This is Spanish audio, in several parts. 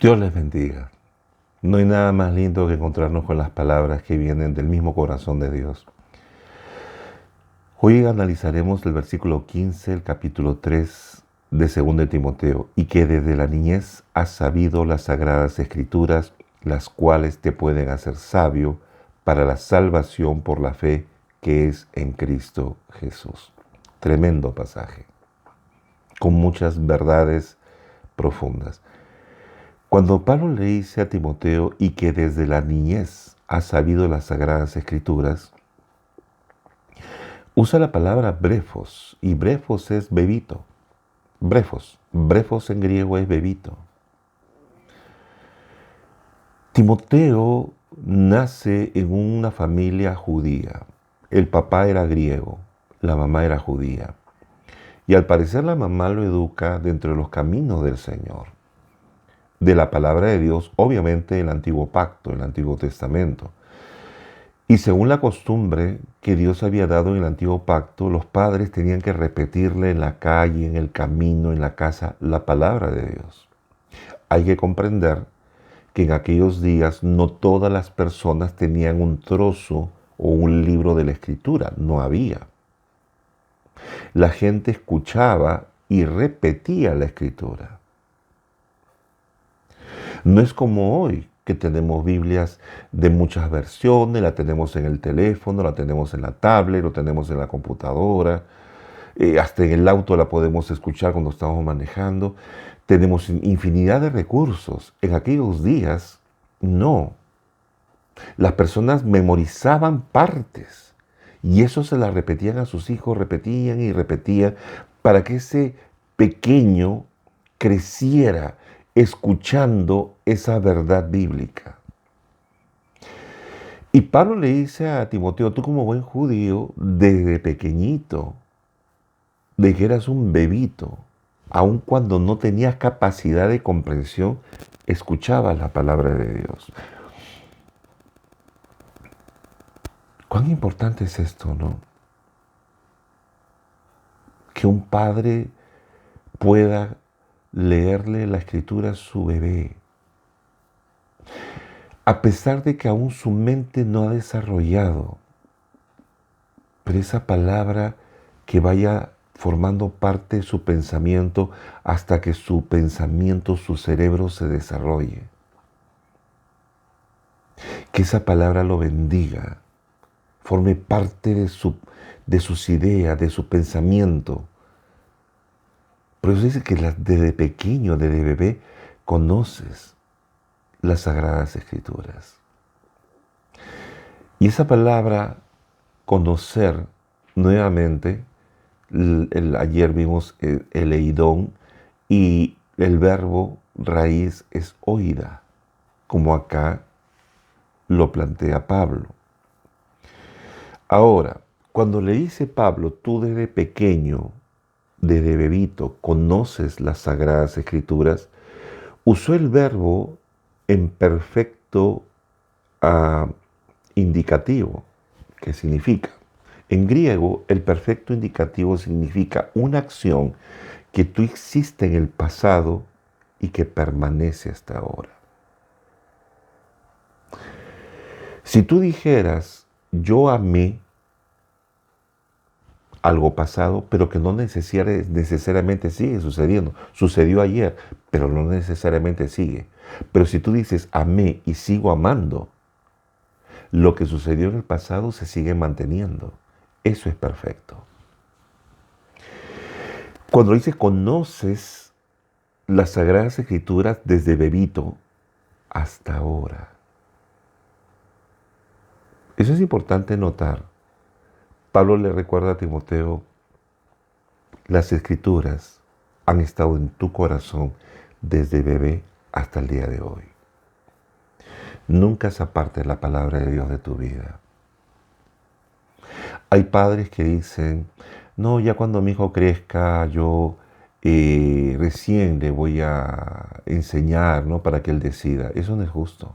Dios les bendiga. No hay nada más lindo que encontrarnos con las palabras que vienen del mismo corazón de Dios. Hoy analizaremos el versículo 15, el capítulo 3 de 2 de Timoteo, y que desde la niñez has sabido las sagradas escrituras, las cuales te pueden hacer sabio para la salvación por la fe que es en Cristo Jesús. Tremendo pasaje, con muchas verdades profundas. Cuando Pablo le dice a Timoteo y que desde la niñez ha sabido las sagradas escrituras, usa la palabra brefos, y brefos es bebito. Brefos en griego es bebito. Timoteo nace en una familia judía. El papá era griego, la mamá era judía. Y al parecer la mamá lo educa dentro de los caminos del Señor, de la palabra de Dios, obviamente el antiguo pacto, el antiguo testamento. Y según la costumbre que Dios había dado en el antiguo pacto, los padres tenían que repetirle en la calle, en el camino, en la casa, la palabra de Dios. Hay que comprender que en aquellos días no todas las personas tenían un trozo o un libro de la Escritura, no había. La gente escuchaba y repetía la Escritura. No es como hoy, que tenemos Biblias de muchas versiones, la tenemos en el teléfono, la tenemos en la tablet, lo tenemos en la computadora, hasta en el auto la podemos escuchar cuando estamos manejando. Tenemos infinidad de recursos. En aquellos días, no. Las personas memorizaban partes y eso se las repetían a sus hijos, repetían y repetían para que ese pequeño creciera escuchando esa verdad bíblica. Y Pablo le dice a Timoteo, tú como buen judío, desde pequeñito, de que eras un bebito, aun cuando no tenías capacidad de comprensión, escuchabas la palabra de Dios. ¿Cuán importante es esto, no? Que un padre pueda leerle la escritura a su bebé, a pesar de que aún su mente no ha desarrollado, pero esa palabra que vaya formando parte de su pensamiento hasta que su pensamiento, su cerebro se desarrolle. Que esa palabra lo bendiga, forme parte de sus ideas, de su pensamiento. Por eso dice que desde pequeño, desde bebé, conoces las Sagradas Escrituras. Y esa palabra, conocer, nuevamente, ayer vimos el eidón y el verbo raíz es oída, como acá lo plantea Pablo. Ahora, cuando le dice Pablo, tú desde pequeño, desde bebito, conoces las Sagradas Escrituras, usó el verbo en perfecto indicativo. ¿Qué significa? En griego, el perfecto indicativo significa una acción que tú hiciste en el pasado y que permanece hasta ahora. Si tú dijeras, yo amé algo pasado, pero que no necesariamente sigue sucediendo. Sucedió ayer, pero no necesariamente sigue. Pero si tú dices, amé y sigo amando, lo que sucedió en el pasado se sigue manteniendo. Eso es perfecto. Cuando dices, conoces las Sagradas Escrituras desde bebito hasta ahora. Eso es importante notar. Pablo le recuerda a Timoteo, las Escrituras han estado en tu corazón desde bebé hasta el día de hoy. Nunca se aparte la palabra de Dios de tu vida. Hay padres que dicen, no, ya cuando mi hijo crezca, yo recién le voy a enseñar, ¿no? Para que él decida. Eso no es justo.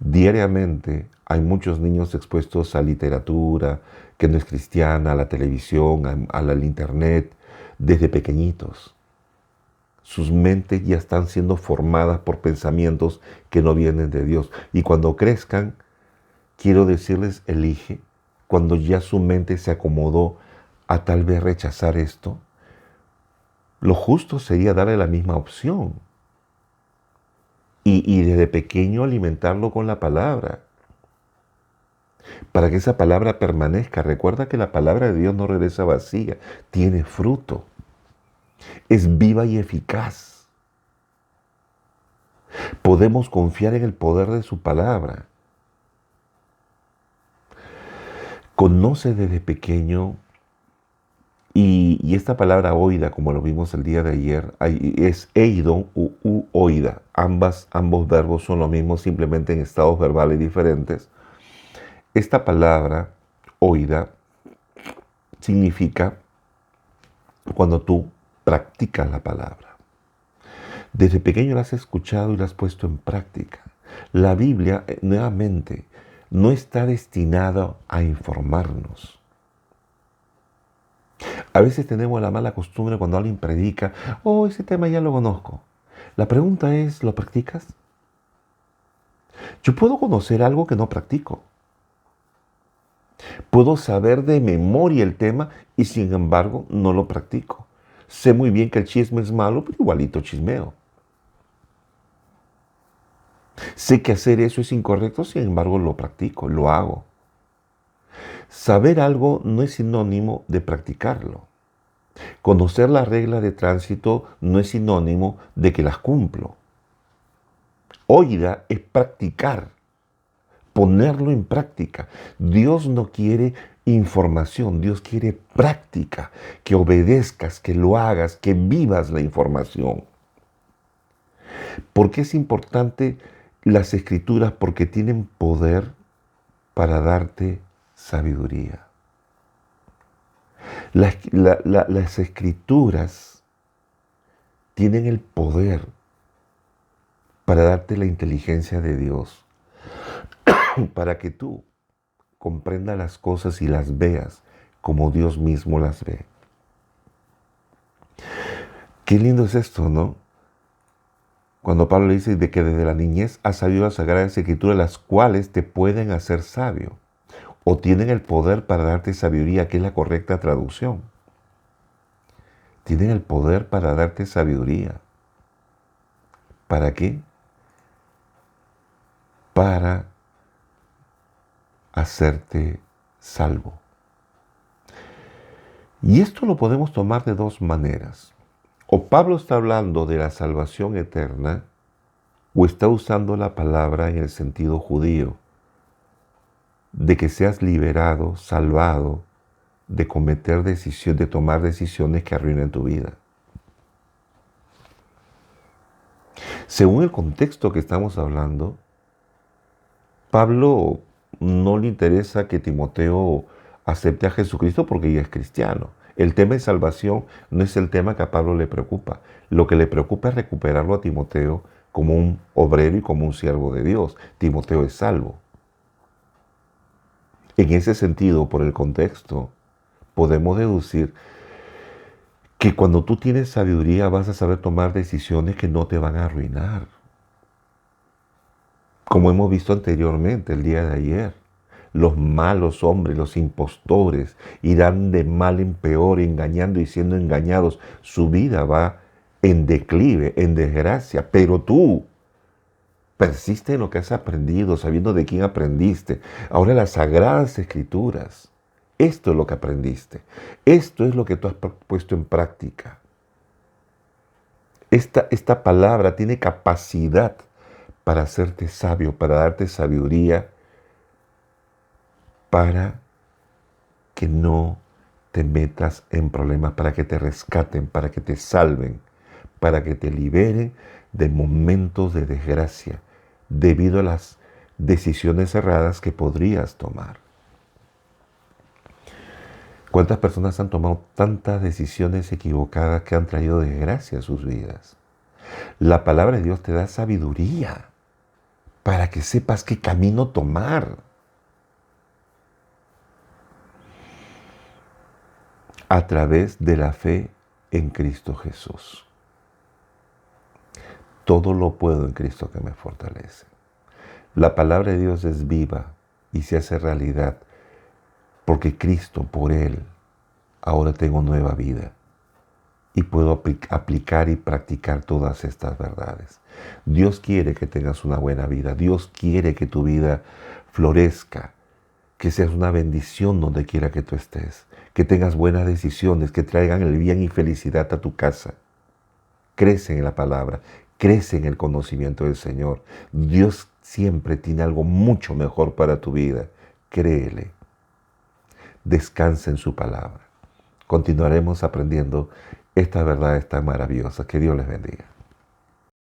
Diariamente hay muchos niños expuestos a literatura que no es cristiana, a la televisión, al internet, desde pequeñitos. sus mentes ya están siendo formadas por pensamientos que no vienen de Dios. Y cuando crezcan, quiero decirles, elige, cuando ya su mente se acomodó a tal vez rechazar esto, lo justo sería darle la misma opción. Y desde pequeño alimentarlo con la palabra, para que esa palabra permanezca. Recuerda que la palabra de Dios no regresa vacía, tiene fruto, es viva y eficaz. Podemos confiar en el poder de su palabra. Conoce desde pequeño, y esta palabra oida, como lo vimos el día de ayer, es eidon u oida. Ambos verbos son lo mismo, simplemente en estados verbales diferentes. Esta palabra oida significa cuando tú practicas la palabra. Desde pequeño la has escuchado y la has puesto en práctica. La Biblia, nuevamente, no está destinada a informarnos. A veces tenemos la mala costumbre cuando alguien predica, oh, ese tema ya lo conozco. La pregunta es, ¿lo practicas? Yo puedo conocer algo que no practico. Puedo saber de memoria el tema y sin embargo no lo practico. Sé muy bien que el chisme es malo, pero igualito chismeo. Sé que hacer eso es incorrecto, sin embargo lo practico, lo hago. Saber algo no es sinónimo de practicarlo. Conocer las reglas de tránsito no es sinónimo de que las cumplo. Oída es practicar, ponerlo en práctica. Dios no quiere información, Dios quiere práctica, que obedezcas, que lo hagas, que vivas la información. ¿Por qué es importante las escrituras? Porque tienen poder para darte sabiduría. Las escrituras tienen el poder para darte la inteligencia de Dios, para que tú comprendas las cosas y las veas como Dios mismo las ve. Qué lindo es esto, ¿no? Cuando Pablo le dice de que desde la niñez has sabido las sagradas escrituras, las cuales te pueden hacer sabio, o tienen el poder para darte sabiduría, que es la correcta traducción. Tienen el poder para darte sabiduría. ¿Para qué? Para hacerte salvo. Y esto lo podemos tomar de dos maneras. O Pablo está hablando de la salvación eterna, o está usando la palabra en el sentido judío, de que seas liberado, salvado, de de tomar decisiones que arruinen tu vida. Según el contexto que estamos hablando, Pablo no le interesa que Timoteo acepte a Jesucristo porque ya es cristiano. El tema de salvación no es el tema que a Pablo le preocupa. Lo que le preocupa es recuperarlo a Timoteo como un obrero y como un siervo de Dios. Timoteo es salvo. En ese sentido, por el contexto, podemos deducir que cuando tú tienes sabiduría vas a saber tomar decisiones que no te van a arruinar. Como hemos visto anteriormente el día de ayer, los malos hombres, los impostores, irán de mal en peor, engañando y siendo engañados. Su vida va en declive, en desgracia, pero tú persiste en lo que has aprendido, sabiendo de quién aprendiste. Ahora las sagradas escrituras, esto es lo que aprendiste. Esto es lo que tú has puesto en práctica. Esta palabra tiene capacidad para hacerte sabio, para darte sabiduría, para que no te metas en problemas, para que te rescaten, para que te salven, para que te liberen de momentos de desgracia debido a las decisiones erradas que podrías tomar. ¿Cuántas personas han tomado tantas decisiones equivocadas que han traído desgracia a sus vidas? La palabra de Dios te da sabiduría para que sepas qué camino tomar. A través de la fe en Cristo Jesús. todo lo puedo en Cristo que me fortalece. La palabra de Dios es viva y se hace realidad porque Cristo, por Él, ahora tengo nueva vida y puedo aplicar y practicar todas estas verdades. Dios quiere que tengas una buena vida. Dios quiere que tu vida florezca, que seas una bendición donde quiera que tú estés, que tengas buenas decisiones, que traigan el bien y felicidad a tu casa. Crece en la palabra, crece en el conocimiento del Señor. Dios siempre tiene algo mucho mejor para tu vida. Créele. Descansa en su palabra. Continuaremos aprendiendo estas verdades tan maravillosas. Que Dios les bendiga.